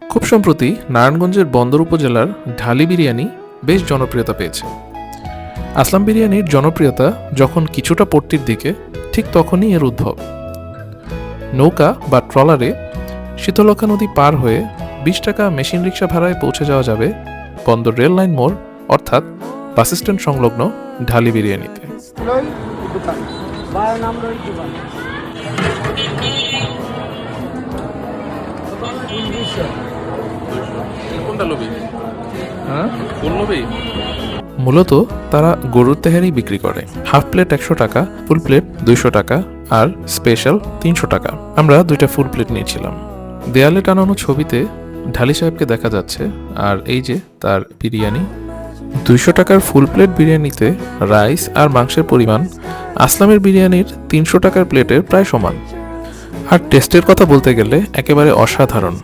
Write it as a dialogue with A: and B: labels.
A: খুব সম্প্রতি নারায়ণগঞ্জের বন্দর উপজেলার ঢালি বিরিয়ানি বেশ জনপ্রিয়তা পেয়েছে। আসলাম বিরিয়ানির জনপ্রিয়তা যখন কিছুটা পড়তির দিকে, ঠিক তখনই এর উদ্ভব। নৌকা বা ট্রলারে শীতলক্ষা নদী পার হয়ে 20 টাকা মেশিন রিক্সা ভাড়ায় পৌঁছে যাওয়া যাবে বন্দর রেল লাইন মোড় অর্থাৎ বাস স্ট্যান্ড সংলগ্ন ঢালি বিরিয়ানিতে। মূলত তারা গরুর তেহারি বিক্রি করে। হাফ প্লেট 100 টাকা, ফুল প্লেট 200 টাকা আর স্পেশাল 300 টাকা। আমরা 2টা ফুল প্লেট নিয়েছিলাম। দেয়ালে টানানো ছবিতে ঢালি সাহেবকে দেখা যাচ্ছে, আর এই যে তার বিরিয়ানি। 200 টাকার ফুল প্লেট বিরিয়ানিতে রাইস আর মাংসের পরিমাণ আসলামের বিরিয়ানির 300 টাকার প্লেটের প্রায় সমান। আর টেস্টের কথা বলতে গেলে একেবারে অসাধারণ।